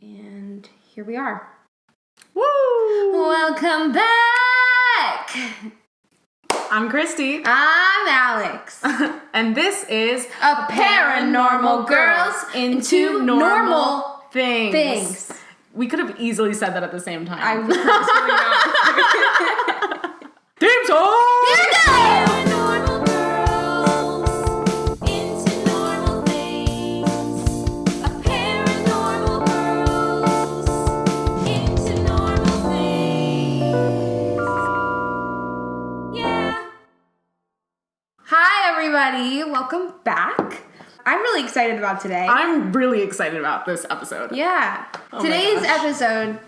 And here we are. Woo! Welcome back! I'm Christy. I'm Alex. And this is A Paranormal Girls into Normal Things. We could have easily said that at the same time. I was really not. Theme song! Here we go! Paranormal girls into normal things. A paranormal girls into normal things. Yeah. Hi, everybody. Welcome back. I'm really excited about today. I'm really excited about this episode. Yeah. Oh my Today's gosh. episode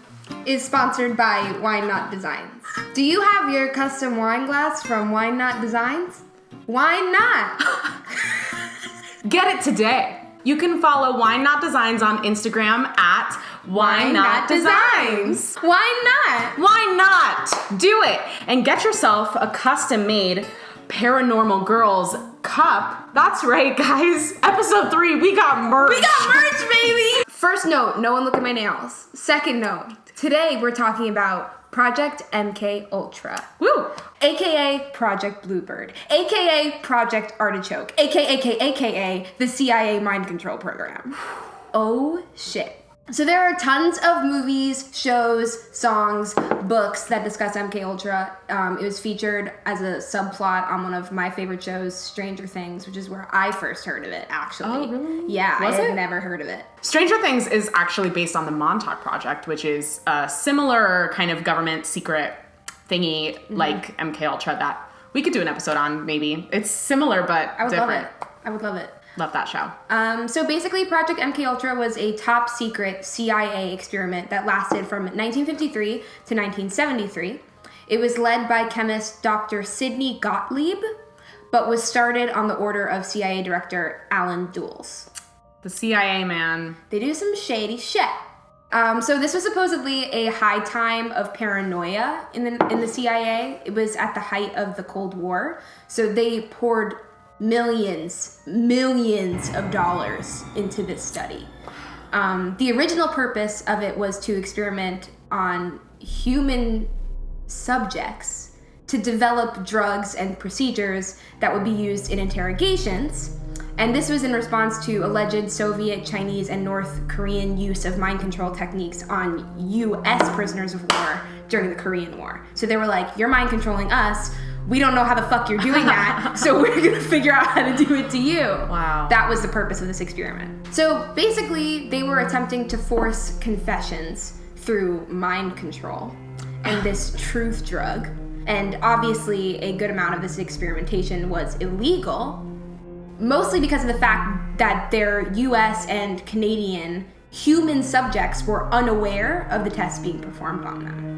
is sponsored by Wine Not Designs. Do you have your custom wine glass from Wine Not Designs? Why not? Get it today. You can follow Wine Not Designs on Instagram at Why Not Designs. Why not? Why not? Do it and get yourself a custom-made Paranormal Girls cup. That's right, guys. Episode 3, we got merch. We got merch, baby! First note, no one look at my nails. Second note, today we're talking about Project MKUltra. Woo! AKA Project Bluebird, AKA Project Artichoke, AKA the CIA mind control program. Oh shit. So there are tons of movies, shows, songs, books that discuss MKUltra. It was featured as a subplot on one of my favorite shows, Stranger Things, which is where I first heard of it, actually. Oh, really? Yeah, Was I had it? never heard of it. Stranger Things is actually based on the Montauk Project, which is a similar kind of government secret thingy like MKUltra that we could do an episode on, maybe. It's similar, but I would different. love it. I would love it. Love that show. So basically, Project MKUltra was a top secret CIA experiment that lasted from 1953 to 1973. It was led by chemist Dr. Sidney Gottlieb, but was started on the order of CIA Director Alan Dulles. The CIA, man. They do some shady shit. So this was supposedly a high time of paranoia in the CIA. It was at the height of the Cold War, so they poured millions of dollars into this study. The original purpose of it was to experiment on human subjects to develop drugs and procedures that would be used in interrogations. And this was in response to alleged Soviet, Chinese, and North Korean use of mind control techniques on U.S. prisoners of war during the Korean War. So they were like, you're mind controlling us. We don't know how the fuck you're doing that, so we're gonna figure out how to do it to you. Wow. That was the purpose of this experiment. So basically, they were attempting to force confessions through mind control and this truth drug. And obviously, a good amount of this experimentation was illegal, mostly because of the fact that their US and Canadian human subjects were unaware of the tests being performed on them.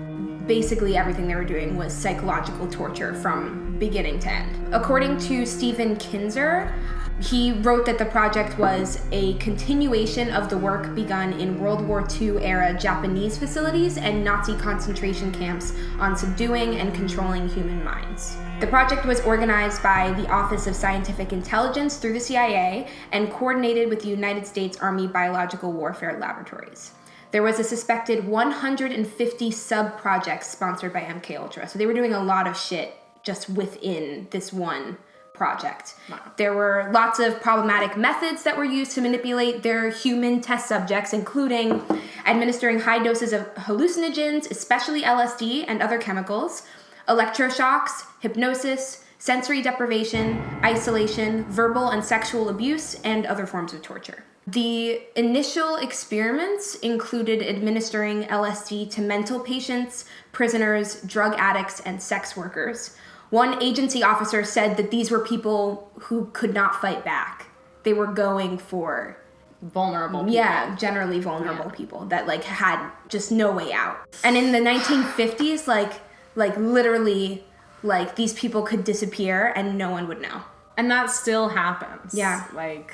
Basically, everything they were doing was psychological torture from beginning to end. According to Stephen Kinzer, he wrote that the project was a continuation of the work begun in World War II era Japanese facilities and Nazi concentration camps on subduing and controlling human minds. The project was organized by the Office of Scientific Intelligence through the CIA and coordinated with the United States Army Biological Warfare Laboratories. There was a suspected 150 sub-projects sponsored by MKUltra. So they were doing a lot of shit just within this one project. Wow. There were lots of problematic methods that were used to manipulate their human test subjects, including administering high doses of hallucinogens, especially LSD and other chemicals, electroshocks, hypnosis, sensory deprivation, isolation, verbal and sexual abuse, and other forms of torture. The initial experiments included administering LSD to mental patients, prisoners, drug addicts, and sex workers. One agency officer said that these were people who could not fight back. They were going for Vulnerable people. Yeah, generally vulnerable people that like had just no way out. And in the 1950s, like literally, like these people could disappear and no one would know. And that still happens. Yeah. Like,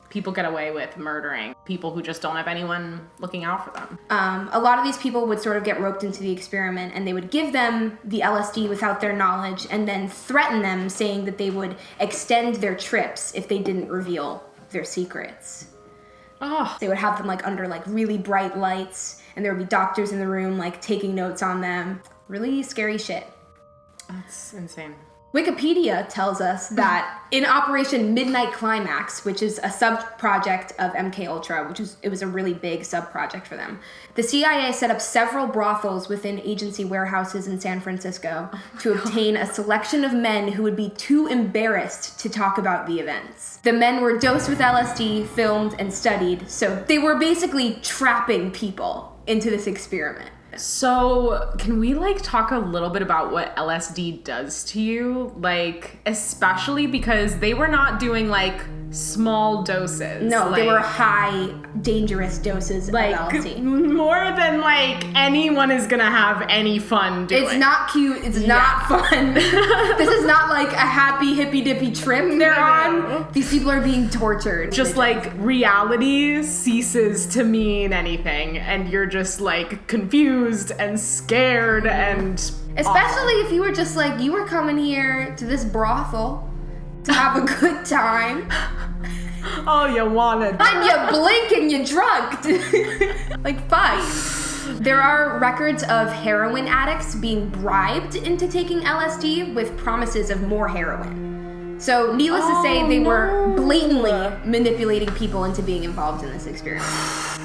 people get away with murdering people who just don't have anyone looking out for them. A lot of these people would sort of get roped into the experiment, and they would give them the LSD without their knowledge and then threaten them, saying that they would extend their trips if they didn't reveal their secrets. Oh, They would have them like under like really bright lights, and there would be doctors in the room like taking notes on them. Really scary shit. that's insane. Wikipedia tells us that in Operation Midnight Climax, which is a sub-project of MKUltra, it was a really big sub-project for them, the CIA set up several brothels within agency warehouses in San Francisco to obtain a selection of men who would be too embarrassed to talk about the events. The men were dosed with LSD, filmed, and studied, so they were basically trapping people into this experiment. So, can we like talk a little bit about what LSD does to you? Like, especially because they were not doing like small doses. No, like, they were high, dangerous doses like of LSD. more than like anyone is gonna have any fun doing. It's not cute. It's not fun. This is not like a happy hippy dippy trip they're on. These people are being tortured. Just like reality ceases to mean anything, and you're just like confused and scared and especially if you were just like, you were coming here to this brothel to have a good time. oh, you wanted. And you blink and you drunk. Like, fine. There are records of heroin addicts being bribed into taking LSD with promises of more heroin. So, needless to say, they were blatantly manipulating people into being involved in this experiment.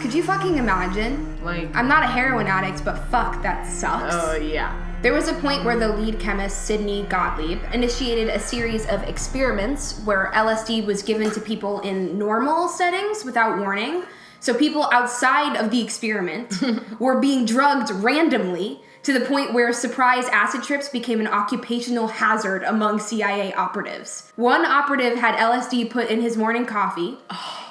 Could you fucking imagine? Like, I'm not a heroin addict, but fuck, that sucks. oh yeah. There was a point where the lead chemist, Sidney Gottlieb, initiated a series of experiments where LSD was given to people in normal settings without warning. So people outside of the experiment were being drugged randomly to the point where surprise acid trips became an occupational hazard among CIA operatives. One operative had LSD put in his morning coffee.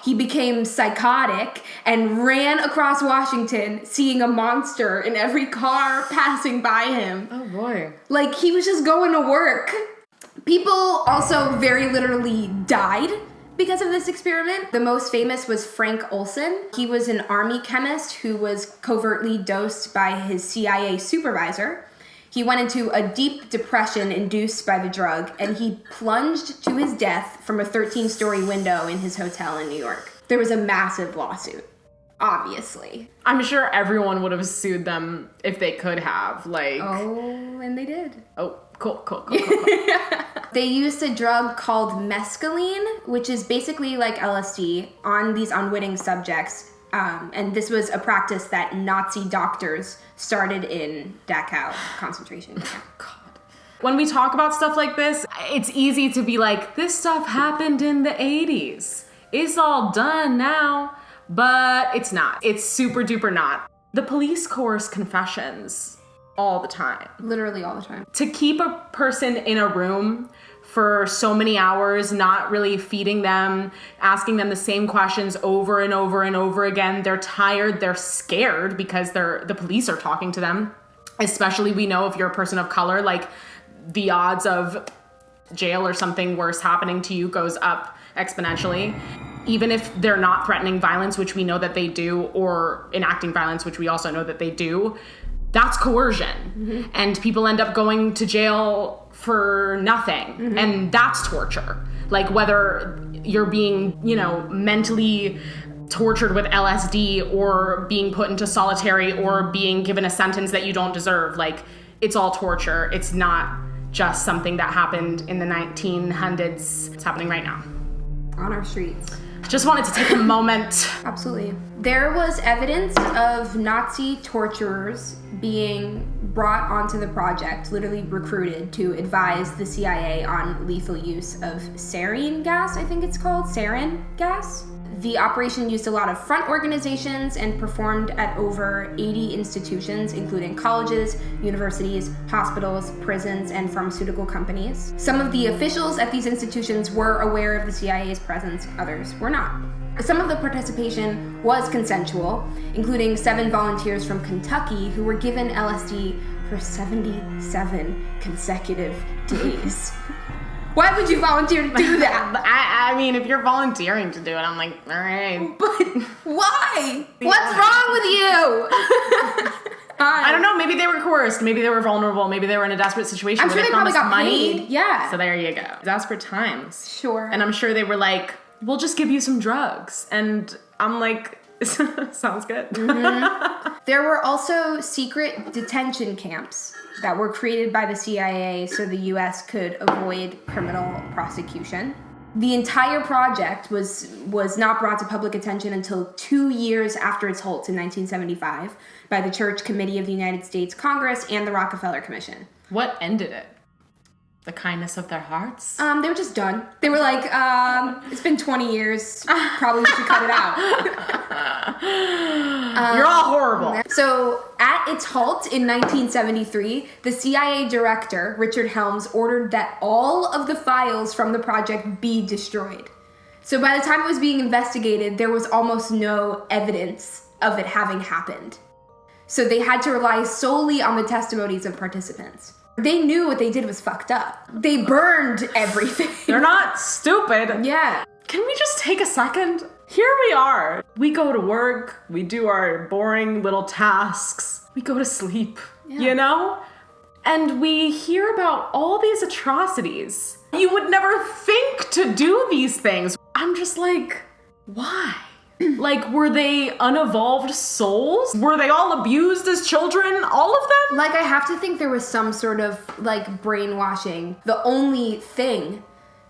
He became psychotic and ran across Washington, seeing a monster in every car passing by him. Oh boy. Like, he was just going to work. People also very literally died because of this experiment. The most famous was Frank Olson. He was an army chemist who was covertly dosed by his CIA supervisor. He went into a deep depression induced by the drug, and he plunged to his death from a 13-story window in his hotel in New York. There was a massive lawsuit, obviously. I'm sure everyone would have sued them if they could have. Like, Oh, and they did. oh, cool. They used a drug called mescaline, which is basically like LSD, on these unwitting subjects. And this was a practice that Nazi doctors started in Dachau concentration camp. God. When we talk about stuff like this, it's easy to be like, this stuff happened in the 80s. It's all done now. But it's not. It's super duper not. The police coerce confessions all the time. Literally all the time. To keep a person in a room for so many hours, not really feeding them, asking them the same questions over and over and over again. They're tired, they're scared because the police are talking to them. Especially, we know if you're a person of color, like the odds of jail or something worse happening to you goes up exponentially. Even if they're not threatening violence, which we know that they do, or enacting violence, which we also know that they do, that's coercion. Mm-hmm. And people end up going to jail for nothing. Mm-hmm. And that's torture. Like, whether you're being, mentally tortured with LSD or being put into solitary or being given a sentence that you don't deserve, like, it's all torture. It's not just something that happened in the 1900s. It's happening right now. On our streets. Just wanted to take a moment. Absolutely. There was evidence of Nazi torturers being brought onto the project, literally recruited to advise the CIA on lethal use of sarin gas, I think it's called, sarin gas. The operation used a lot of front organizations and performed at over 80 institutions, including colleges, universities, hospitals, prisons, and pharmaceutical companies. Some of the officials at these institutions were aware of the CIA's presence, others were not. Some of the participation was consensual, including 7 volunteers from Kentucky who were given LSD for 77 consecutive days. Why would you volunteer to do that? I mean, if you're volunteering to do it, I'm like, all right. But why? What's wrong with you? I don't know. Maybe they were coerced. Maybe they were vulnerable. Maybe they were in a desperate situation. I'm where sure they probably promised got money. paid. Yeah. So there you go. Desperate times. Sure. And I'm sure they were like, we'll just give you some drugs. And I'm like, sounds good. There were also secret detention camps that were created by the CIA so the US could avoid criminal prosecution. The entire project was not brought to public attention until 2 years after its halt in 1975 by the Church Committee of the United States Congress and the Rockefeller Commission. What ended it? The kindness of their hearts? They were just done. They were like, it's been 20 years. Probably we should cut it out. You're all horrible. So, at its halt in 1973, the CIA director, Richard Helms, ordered that all of the files from the project be destroyed. So, by the time it was being investigated, there was almost no evidence of it having happened. So, they had to rely solely on the testimonies of participants. They knew what they did was fucked up. They burned everything. They're not stupid. Yeah. Can we just take a second? Here we are. We go to work. We do our boring little tasks. We go to sleep, you know? And we hear about all these atrocities. You would never think to do these things. I'm just like, why? Like, were they unevolved souls? Were they all abused as children? All of them? Like, I have to think there was some sort of, like, brainwashing. The only thing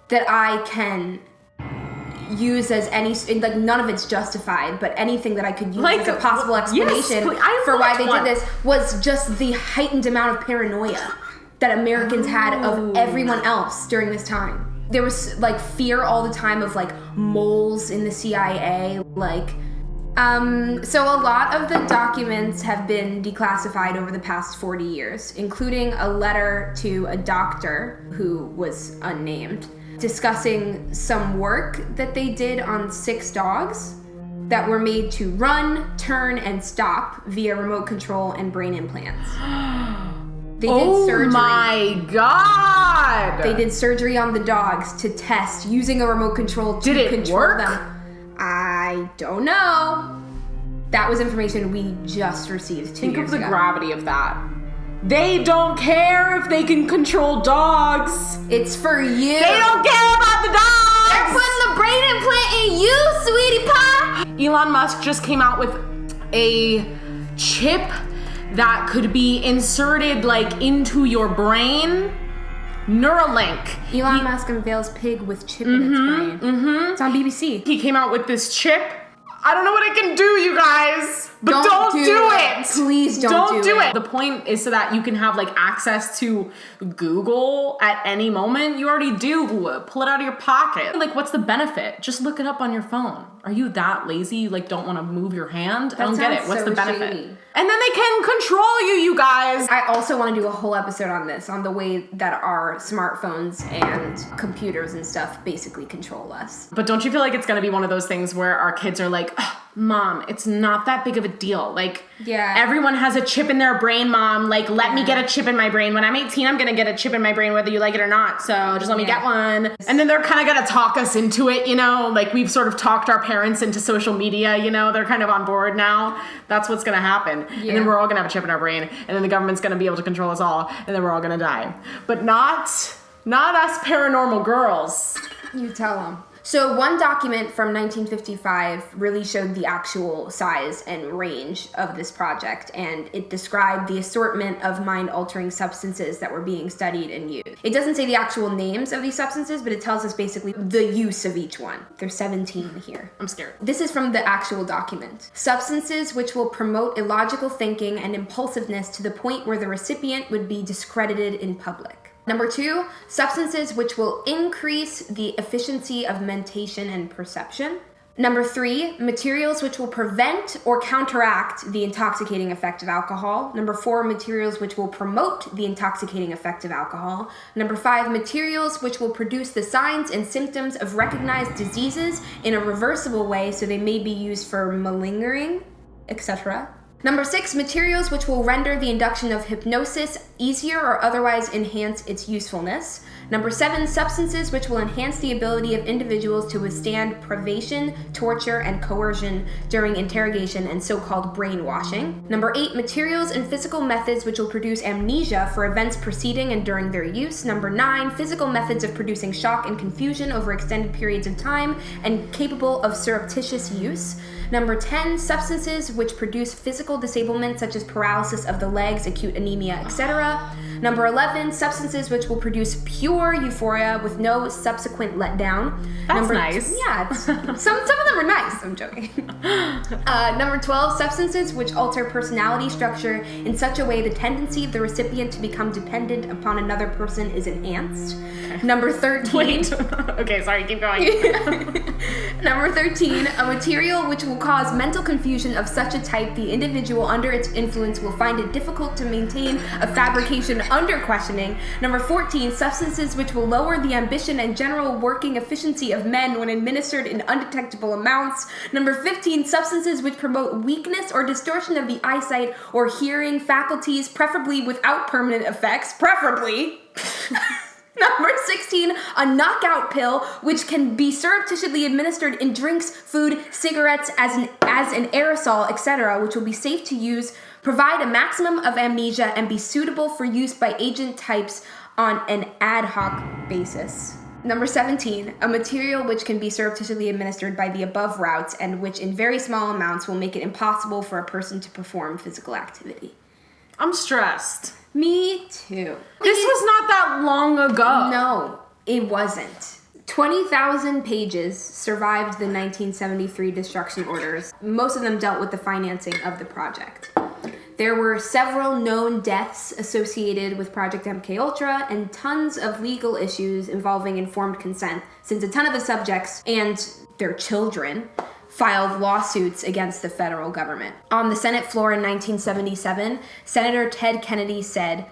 that I can use as any, like, none of it's justified, but anything that I could use Like, as a possible explanation please, for why they one. did this was just the heightened amount of paranoia that Americans had of everyone else during this time. There was, like, fear all the time of, like, moles in the CIA, like, so a lot of the documents have been declassified over the past 40 years, including a letter to a doctor who was unnamed, discussing some work that they did on 6 dogs that were made to run, turn, and stop via remote control and brain implants. They did surgery. Oh my god! They did surgery on the dogs to test using a remote control to Did it control work? them. I don't know. That was information we just received 2 Think years of the ago. gravity of that. They don't care if they can control dogs. It's for you. They don't care about the dogs! They're putting the brain implant in you, sweetie pie. Elon Musk just came out with a chip that could be inserted like into your brain. Neuralink. Elon Musk unveils pig with chip in its brain. It's on BBC. He came out with this chip. I don't know what it can do, you guys. But don't do it. Please don't do it. The point is so that you can have like access to Google at any moment. You already do. Pull it out of your pocket. Like, what's the benefit? Just look it up on your phone. Are you that lazy? You like don't want to move your hand? I don't get it. sounds What's so the benefit? shady. And then they can control you guys. I also want to do a whole episode on this, on the way that our smartphones and computers and stuff basically control us. But don't you feel like it's gonna be one of those things where our kids are like, "Ugh, Mom, it's not that big of a deal. Like, Yeah. everyone has a chip in their brain, Mom. Like, let me get a chip in my brain. When I'm 18, I'm gonna get a chip in my brain whether you like it or not. So just let me get one." And then they're kind of gonna talk us into it, you know? Like, we've sort of talked our parents into social media, you know? They're kind of on board now. That's what's gonna happen. Yeah. And then we're all gonna have a chip in our brain. And then the government's gonna be able to control us all. And then we're all gonna die. But not us paranormal girls. You tell them. So one document from 1955 really showed the actual size and range of this project, and it described the assortment of mind-altering substances that were being studied and used. It doesn't say the actual names of these substances, but it tells us basically the use of each one. There's 17 here. I'm scared. This is from the actual document. Substances which will promote illogical thinking and impulsiveness to the point where the recipient would be discredited in public. Number 2, substances which will increase the efficiency of mentation and perception. Number 3, materials which will prevent or counteract the intoxicating effect of alcohol. Number 4, materials which will promote the intoxicating effect of alcohol. Number 5, materials which will produce the signs and symptoms of recognized diseases in a reversible way so they may be used for malingering, etc. Number 6, materials which will render the induction of hypnosis easier or otherwise enhance its usefulness. Number 7, substances which will enhance the ability of individuals to withstand privation, torture, and coercion during interrogation and so-called brainwashing. Number 8, materials and physical methods which will produce amnesia for events preceding and during their use. Number 9, physical methods of producing shock and confusion over extended periods of time and capable of surreptitious use. Number 10, substances which produce physical disablement such as paralysis of the legs, acute anemia, etc. Number 11, substances which will produce pure euphoria with no subsequent letdown. That's nice. Yeah, some of them are nice. I'm joking. Number 12, substances which alter personality structure in such a way the tendency of the recipient to become dependent upon another person is enhanced. Number 13. Wait. Okay, sorry, keep going. Number 13, a material which will cause mental confusion of such a type the individual under its influence will find it difficult to maintain a fabrication under questioning. Number 14, substances which will lower the ambition and general working efficiency of men when administered in undetectable amounts. Number 15, substances which promote weakness or distortion of the eyesight or hearing faculties, preferably without permanent effects, preferably. Number 16, a knockout pill, which can be surreptitiously administered in drinks, food, cigarettes, as an aerosol, etc., which will be safe to use, provide a maximum of amnesia, and be suitable for use by agent types on an ad hoc basis. Number 17, a material which can be surreptitiously administered by the above routes and which in very small amounts will make it impossible for a person to perform physical activity. I'm stressed. Me too. This was not that long ago. No, it wasn't. 20,000 pages survived the 1973 destruction orders. Most of them dealt with the financing of the project. There were several known deaths associated with Project MKUltra and tons of legal issues involving informed consent, since a ton of the subjects and their children filed lawsuits against the federal government. On the Senate floor in 1977, Senator Ted Kennedy said,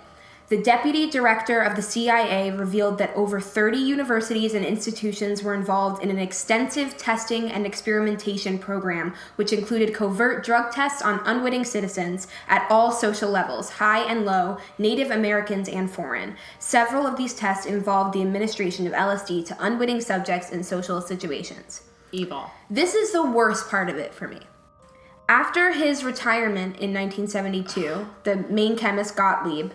"The deputy director of the CIA revealed that over 30 universities and institutions were involved in an extensive testing and experimentation program, which included covert drug tests on unwitting citizens at all social levels, high and low, Native Americans and foreign. Several of these tests involved the administration of LSD to unwitting subjects in social situations." Evil. This is the worst part of it for me. After his retirement in 1972, the main chemist Gottlieb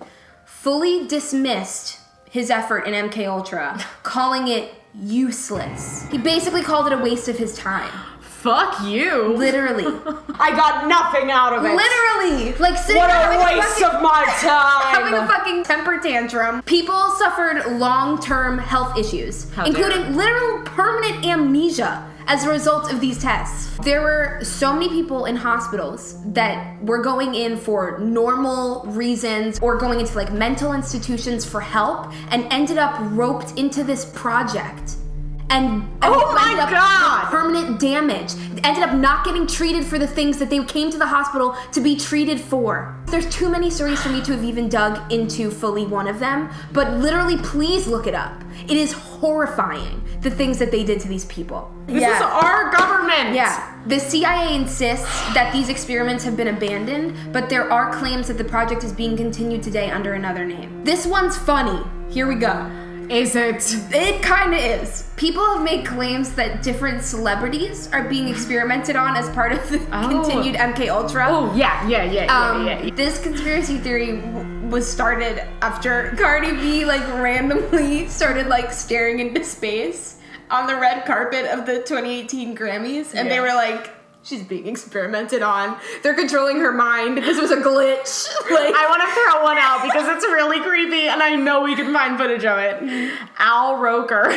fully dismissed his effort in MKUltra, calling it useless. He basically called it a waste of his time. Fuck you. Literally. I got nothing out of it. Literally. Like sitting What there a having waste of my time. having a fucking temper tantrum. People suffered long-term health issues, How including dare. literal permanent amnesia as a result of these tests. There were so many people in hospitals that were going in for normal reasons or going into like mental institutions for help and ended up roped into this project. And Oh my ended up God. with permanent damage. Ended up not getting treated for the things that they came to the hospital to be treated for. There's too many stories for me to have even dug into fully one of them, but literally please look it up. It is horrifying, the things that they did to these people. This is our government. Yeah. The CIA insists that these experiments have been abandoned, but there are claims that the project is being continued today under another name. This one's funny. Here we go. Is it? It kind of is. People have made claims that different celebrities are being experimented on as part of the continued MKUltra. Oh, yeah. This conspiracy theory was started after Cardi B like randomly started like staring into space on the red carpet of the 2018 Grammys, and they Yeah. were like, she's being experimented on. They're controlling her mind. This was a glitch. Like, I want to throw one out because it's really creepy and I know we can find footage of it. Al Roker.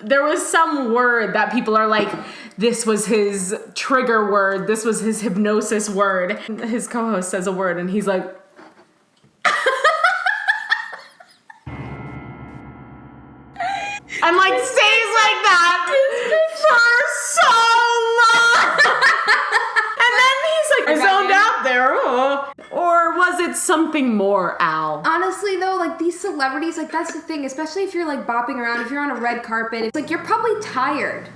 There was some word that people are like, this was his trigger word. This was his hypnosis word. His co-host says a word and he's like, and like stays like that for so long. And then he's like, I zoned out there. Or was it something more, Al? honestly though, like these celebrities, like that's the thing, especially if you're like bopping around, if you're on a red carpet, it's like you're probably tired.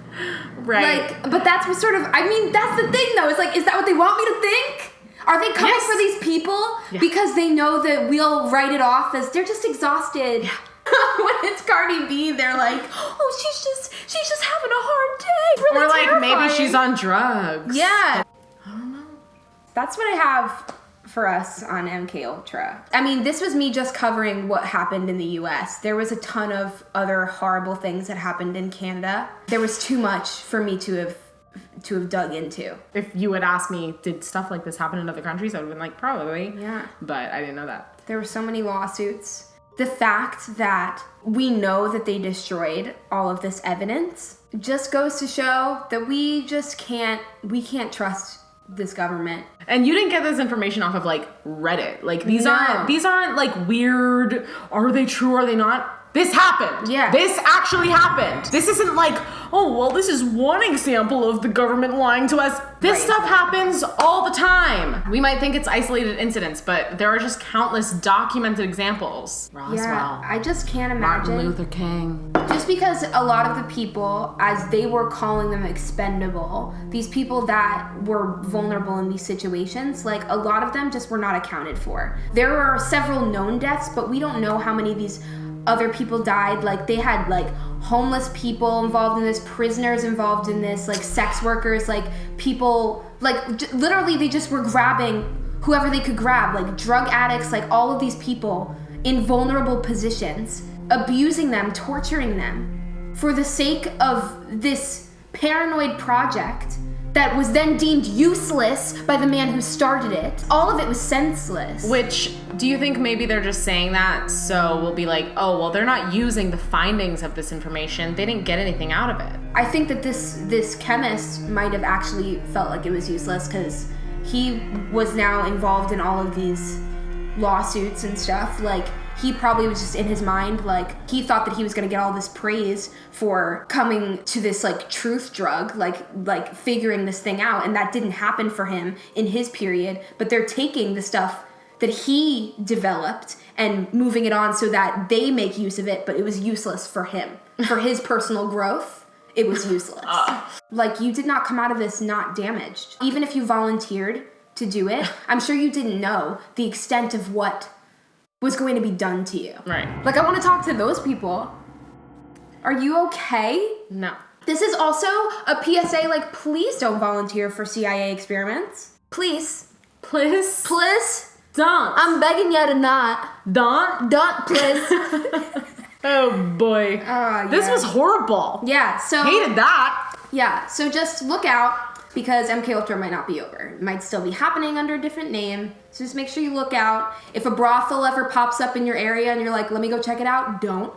Right. Like, but that's what sort of, I mean, that's the thing though. It's like, is that what they want me to think? Are they coming Yes. for these people Yeah. because they know that we'll write it off as they're just exhausted? Yeah. When it's Cardi B, they're like, oh, she's just having a hard day. Really Or like maybe terrifying. she's on drugs. Yeah. I don't know. That's what I have for us on MKUltra. I mean, this was me just covering what happened in the US. There was a ton of other horrible things that happened in Canada. There was too much for me to have have dug into. If you had asked me, did stuff like this happen in other countries, I would have been like, probably. Yeah. But I didn't know that. There were so many lawsuits. The fact that we know that they destroyed all of this evidence just goes to show that we can't trust this government. And you didn't get this information off of like Reddit. Like these No. aren't like weird, are they true, are they not? This happened. Yeah. This actually happened. This isn't like, oh, well, this is one example of the government lying to us. This Right. stuff happens all the time. We might think it's isolated incidents, but there are just countless documented examples. Roswell. Yeah, I just can't Martin imagine. Luther King. Just because a lot of the people, as they were calling them expendable, these people that were vulnerable in these situations, like a lot of them just were not accounted for. There are several known deaths, but we don't know how many of these other people died. Like they had like homeless people involved in this, prisoners involved in this, like sex workers, like people, like literally they just were grabbing whoever they could grab, like drug addicts, like all of these people in vulnerable positions, abusing them, torturing them for the sake of this paranoid project that was then deemed useless by the man who started it. All of it was senseless. Which, do you think maybe they're just saying that so we'll be like, oh, well, they're not using the findings of this information. They didn't get anything out of it. I think that this chemist might have actually felt like it was useless because he was now involved in all of these lawsuits and stuff. Like, he probably was just in his mind, like, he thought that he was gonna get all this praise for coming to this, like, truth drug, like figuring this thing out, and that didn't happen for him in his period, but they're taking the stuff that he developed and moving it on so that they make use of it, but it was useless for him. For his personal growth, it was useless. Like, you did not come out of this not damaged. Even if you volunteered to do it, I'm sure you didn't know the extent of what was going to be done to you. Right. Like, I want to talk to those people. Are you okay? No. This is also a PSA, like, please don't volunteer for CIA experiments. Please. Please. Please. Don't. I'm begging you to not. Don't. Don't, please. Oh, boy. This yeah. was horrible. Yeah, so... Hated that. Yeah, so just look out because MKUltra might not be over. It might still be happening under a different name. So just make sure you look out. If a brothel ever pops up in your area and you're like, let me go check it out, don't.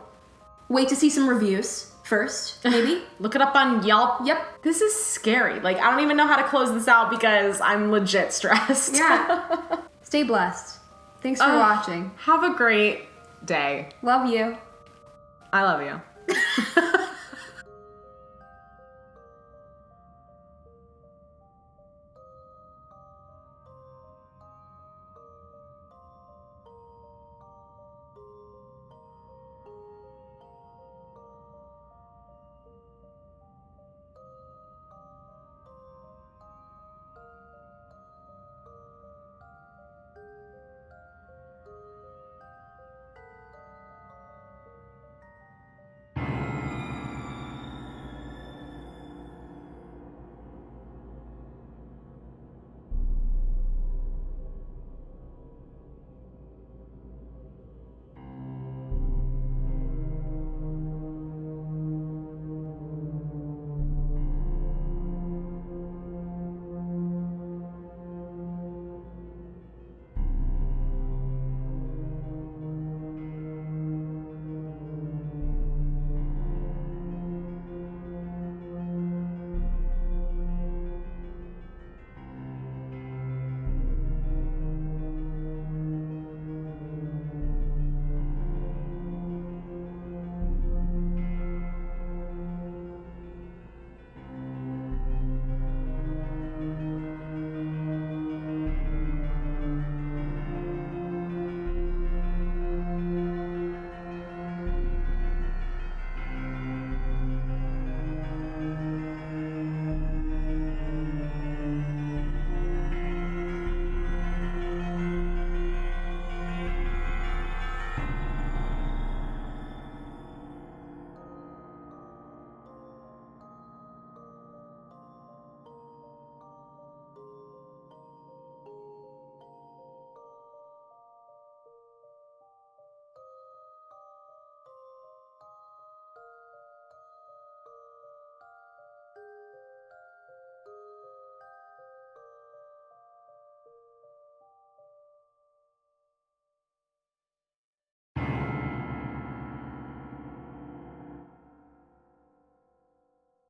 Wait to see some reviews first, maybe. Look it up on Yelp. Yep. This is scary. Like, I don't even know how to close this out because I'm legit stressed. Yeah. Stay blessed. Thanks for watching. Have a great day. Love you. I love you.